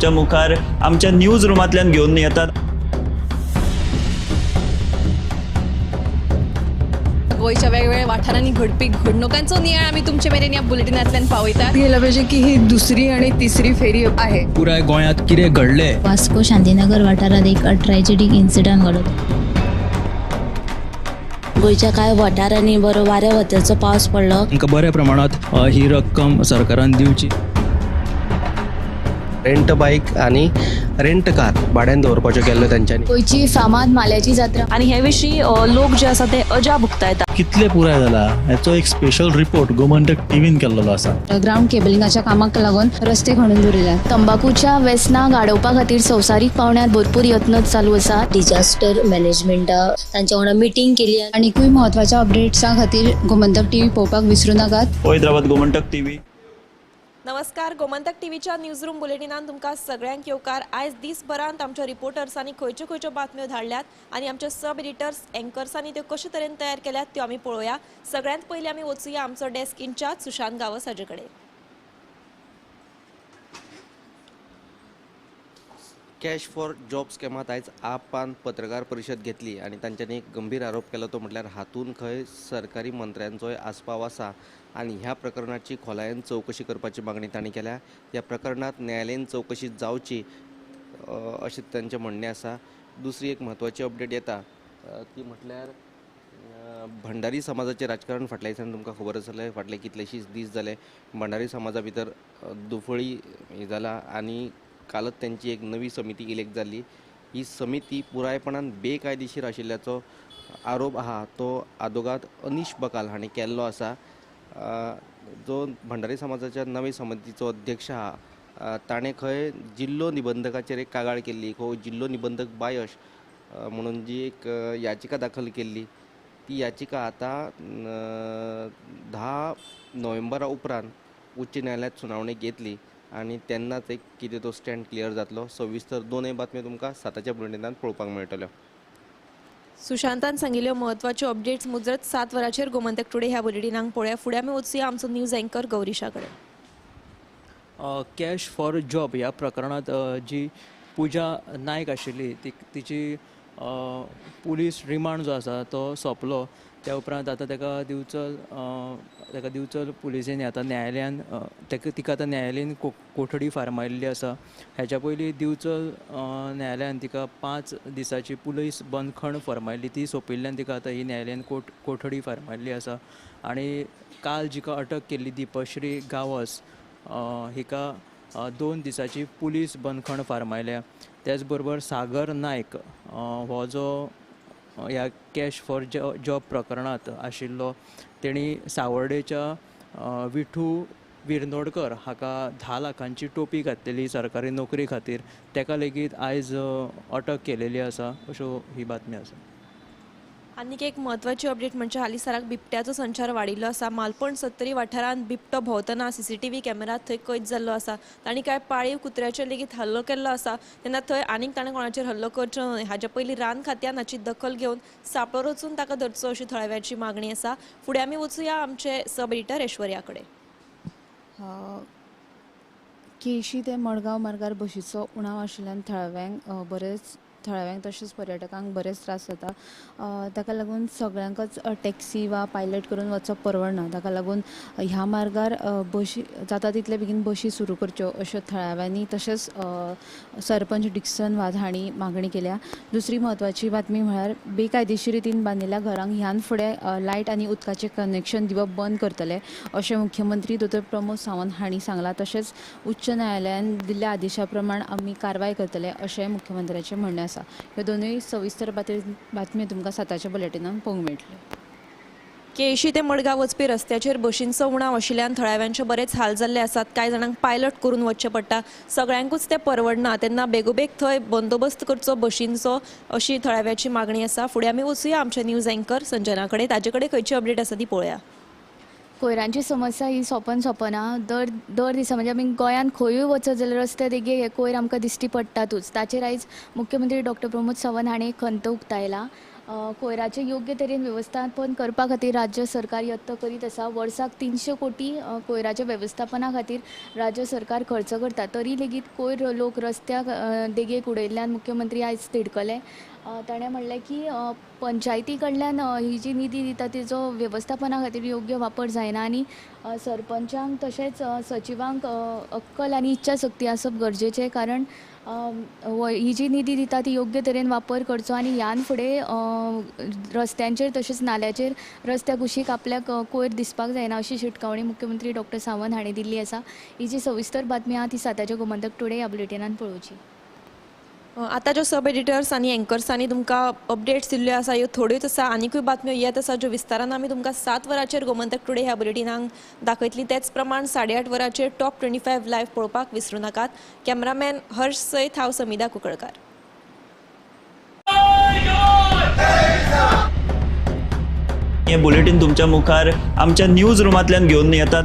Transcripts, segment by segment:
आमच्या मुखार आमच्या न्यूज रूमांतल्यान घेवन येतात। गोयच्या वेगवेगळ्या वाठारांनी घडपी घडणुकांचो नियाळ आमी तुमचे मेरेन ह्या बुलेटिनांतल्यान पावयतात। गेल्या पाहिजे की ही दुसरी आणि तिसरी फेरी आहे। पुराय गोंयांत कितें घडलें। वास्को शांतीनगर वाठारात एक ट्रॅजेडीक इन्सिडंट घडलो। गोयच्या कांय वाठारांनी बरो वाऱ्या वताचो पावस पडलो। तांकां बऱ्या प्रमाणात ही रक्कम सरकारान दिवची। रेंट बाईक आणि रेंट कार भाड्यान दवरपाच्यो केल्ल्यो तेंच्यांनी। गोयची फामाद माल्याची जात्रा आणि हे विशीं लोक जे आसा ते अजा भुगतायतात। कितले पुराय जाला हाचो एक स्पेशल रिपोर्ट गोमंतक टीव्हीन केल्लो आसा। ग्राउंड केबलिंगाच्या कामाक लागून रस्ते खणून दवरिल्यात। तंबाखूच्या व्यसनां गाडोवपा खातीर संवसारीक पावंड्यार भरपूर यत्न चालू आसा। डिजास्टर मॅनेजमेंटा तांच्या वांगडा मिटींग केली। आनीकूय महत्वाच्या अपडेट्सां खातीर गोमंतक टीव्ही पळोवपाक विसरूं नाकात। हैदराबाद गोमंतक टीव्ही। नमस्कार, गोमंतक टीव्हीच्या न्यूज रूम बुलेटिनान तुमकां सगळ्यांक येवकार। आयज दिसभरांत आमच्या रिपोर्टर्सांनी खंयच्यो खंयच्यो बातम्यो धाडल्यात आनी आमचे सब एडिटर्स एंकर्सांनी त्यो कशे तरेन तयार केल्यात त्यो आमी पळोवया। सगळ्यांत पयलीं आमी वचूया आमचो डेस्क इंचार्ज सुशांत गावस हाजे कडेन। कॅश फॉर जॉब स्कॅमात आयज आपान पत्रकार परिशद घेतली आणि तांच्यांनी एक गंभीर आरोप केलो तो म्हटल्यार हातून खंय सरकारी मंत्र्यांचोय आस्पाव आसा आणि ह्या प्रकरणाची खोलायेन चौकशी करपाची मागणी तांणी केल्या। ह्या प्रकरणात न्यायालयीन चौकशी जावची अशें तांचें म्हणणें आसा। दुसरी एक म्हत्वाची अपडेट येता ती म्हटल्यार भंडारी समाजाचें राजकारण फाटल्या दिसांनी तुमकां खबर आसतलें। फाटले कितलेशीच दीस जाले भंडारी समाजा भितर दुफळी जाला आणि कालच त्यांची एक नवी समिती इलेक्ट जाल्ली। ही समिती पुरायपणान बेकायदेशीर आशिल्ल्याचो आरोप आहा तो आदोगाद अनीश बकाल हांणी केल्लो आसा। जो भंडारी समाजाच्या नवे समितीचो अध्यक्ष आहा ताणें खंय जिल्लो निबंधकाचेर एक कागाळ केल्ली। खंय जिल्लो निबंधक बायश म्हणून जी एक याचिका दाखल केल्ली ती याचिका आतां 10 नोव्हेंबरा उपरांत उच्च न्यायालयात सुनावणेक येतली आणि तेन्नाच एक कितें तो स्टँड क्लियर जातलो। सविस्तर दोनूय बातम्यो तुमकां 7च्या बुलेटिनांत पळोवपाक मेळटल्यो। सुशांतान सांगिल्ल्यो महत्वाच्यो अपडेट्स मुजरत 7 वरांचेर गोमंतक टुडे ह्या बुलेटिनांक पळोवया। फुडें आमी वचूया आमचो न्यूज एंकर गौरीशा कडेन। कॅश फॉर जॉब ह्या प्रकरणात जी पुजा नायक आशिल्ली तिची पुलीस रिमांड जो आसा तो सोंपलो। त्या उपरांत आतां ताका दिवचल पुलिसेन आतां न्यायालयान तिका आतां न्यायालयीन कोठडी फार्मायल्ली आसा। हेच्या पयलीं दिवचल न्यायालयान तिका 5 दिसाची पुलीस बंदखण फर्मायल्ली ती सोंपिल्ल्यान तिका आतां ही न्यायालयान कोठडी फार्मायल्ली आसा। आनी काल जिका अटक केल्ली दिपश्री गावस हिका 2 दिसाची पुलीस बंदखण फार्मायल्या। त्याच बरोबर सागर नायक हो जो ह्या कॅश फॉर जॉब प्रकरणात आशिल्लो तेणी सावर्डेच्या विठू विर्नोडकर हाका 10 लाखांची टोपी घातलेली सरकारी नोकरी खातीर तेका लेगीत आयज अटक केलेली आसा अश्यो ही बातमी आसा। आनीक एक महत्वाची अपडेट म्हणजे हालीसराक बिबट्याचो संचार वाडिल्लो आसा। मालपण सत्तरी वाठारांत बिबटो भोंवतना CCTV कॅमेरात थंय कैद जाल्लो आसा। तांणी कांय पाळीव कुत्र्याचेर लेगीत हल्लो केल्लो आसा। तेन्ना थंय आनीक ताणें कोणाचेर हल्लो करचो न्हय हाच्या पयलीं रान खात्यान हाची दखल घेवन सापळो रचून ताका धरचो अशी थळाव्याची मागणी आसा। फुडें आमी वचूया आमचे सब एडिटर ऐश्वर्या कडेन। केशी ते मडगांव मार्गार बशीचो उणाव आशिल्ल्यान थळाव्यांक तशेंच पर्यटकांक बरेच त्रास जाता। ताका लागून सगळ्यांकच टॅक्सी वा पायलट करून वचप परवडना। ताका लागून ह्या मार्गार बशी जाता तितले बेगीन बशी सुरू करच्यो अश्यो थळाव्यांनी तशेंच सरपंच डिक्सन वाझ हांणी मागणी केल्या। दुसरी म्हत्वाची बातमी म्हळ्यार बेकायदेशीर रितीन बांदिल्ल्या घरांक ह्यान फुडें लायट आनी उदकाचें कनेक्शन दिवप बंद करतले अशें मुख्यमंत्री दोतोर प्रमोद सावंत हांणी सांगलां। तशेंच उच्च न्यायालयान दिल्ल्या आदेशा प्रमाण आमी कारवाय करतले अशें मुख्यमंत्र्याचें म्हणणें आसा। ह्यो दोनूय सविस्तर बातम्यो तुमकां 7च्या बुलेटिनांत पळोवंक मेळटल्यो। केशी ते मडगांव वचपी रस्त्याचेर बशींचो उणाव आशिल्ल्यान थळाव्यांचे बरेच हाल जाल्ले आसात। कांय जाणांक पायलट करून वचचें पडटा। सगळ्यांकूच ते परवडना तेन्ना बेगोबेग थंय बंदोबस्त करचो बशींचो अशी थळाव्याची मागणी आसा। फुडें आमी वचूया आमचे न्यूज एंकर संजना कडेन। ताजे कडेन खंयची अपडेट आसा ती पळोवया। कोयरांची समस्या ही सोंपना। दर दिसा म्हणजे आमी गोंयान खंयूय वचत जाल्यार रस्ते देगेर हे कोयर आमकां दिश्टी पडटातूच। ताचेर आयज मुख्यमंत्री डॉ प्रमोद सावंत हांणी खंत उक्तायला। कोयराचें योग्य तरेन वेवस्थापन करपा खातीर राज्य सरकार यत्न करीत आसा. वर्साक 300 कोटी कोयराच्या वेवस्थापना खातीर राज्य सरकार खर्च करता. तरी लेगीत कोयर लोक रस्त्याक देगेक उडयल्ल्यान मुख्यमंत्री आयज तिडकले. ताणें म्हणलें की पंचायती कडल्यान ही जी निधी दिता तिजो वेवस्थापना खातीर योग्य वापर जायना आनी सरपंचांक तशेंच सचिवांक अक्कल आनी इच्छाशक्ती आसप गरजेचें. कारण ही जी निधी दिता ती योग्य तरेन वापर करचो आनी ह्यान फुडें रस्त्यांचेर तशेंच नाल्याचेर रस्त्या कुशीक आपल्याक कोयर दिसपाक जायना अशी शिटकावणी मुख्यमंत्री डॉक्टर सावंत हांणी दिल्ली आसा. ही जी सविस्तर बातमी आहा ती साताच्या गोमंतक टुडे ह्या बुलेटिनान पळोवची. आतां ज्यो सब एडिटर्स आनी एंकर्सांनी तुमकां अपडेट्स दिल्ल्यो आसा ह्यो थोड्योच आसा. आनीकूय बातम्यो येत आसा ज्यो विस्तारान आमी तुमकां 7 वरांचेर गोमंतक टुडे ह्या बुलेटिनाक दाखयतली. तेच प्रमाण 8:30 वरांचेर टॉप 25 लायव्ह पळोवपाक विसरूं नाकात. कॅमेरामॅन हर्ष सयत हांव समिधा कुंकळकार. हे बुलेटिन तुमच्या मुखार आमच्या न्यूज रुमांतल्यान घेवन येतात.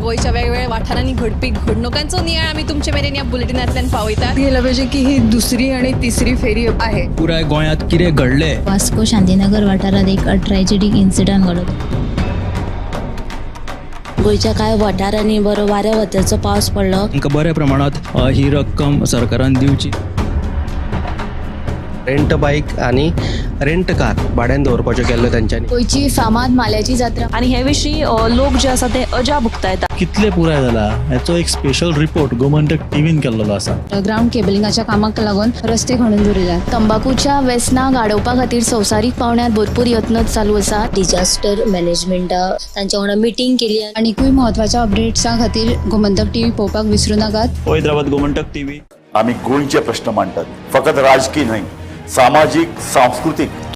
गोंयच्या वेगवेगळ्या वाठारांनी घडपी घडणुकांचो नियाळ आमी तुमचे मेरेन ह्या बुलेटिनांतल्यान पावयतात. गेलं पाहिजे की ही दुसरी आणि तिसरी फेरी आहे. पुराय गोंयांत कितें घडलें वास्को शांतीनगर वाठारात एक ट्रॅजेडीक इन्सिडंट घडत. गोंयच्या कांय वाठारांनी बरो वाऱ्या वत्याचो पावस पडलो. तांकां बऱ्या प्रमाणात ही रक्कम सरकारान दिवची. रेंट बाईक आणि रेंट कार भाड्यान दवरपाच्यो केल्ल्यो तांच्यांनी. गोंयची फामाद माल्याची जात्रा आनी हे विशीं लोक जे आसा ते अजा भुगतायतात. कितले पुराय जाला हेचो एक स्पेशल रिपोर्ट गोमंतक टीव्हीन केल्लो आसा. ग्राउंड केबलिंगाच्या कामाक लागून रस्ते खणून दवरिल्यात. तंबाखूच्या वेसनाक आडोवपा खातीर संवसारीक पावंड्यार भरपूर यत्न चालू आसा. डिजास्टर मॅनेजमेंटा तांच्या वांगडा मिटींग केली. आनीकूय महत्वाच्या अपडेट्सां खातीर गोमंतक टीव्ही पळोवपाक विसरूं नाकात. हैदराबाद गोमंतक टीव्ही. आम्ही गोंयचे प्रश्न मांडटात. फकत राजकीय न्हय, सामाजीक सांस्कृतिक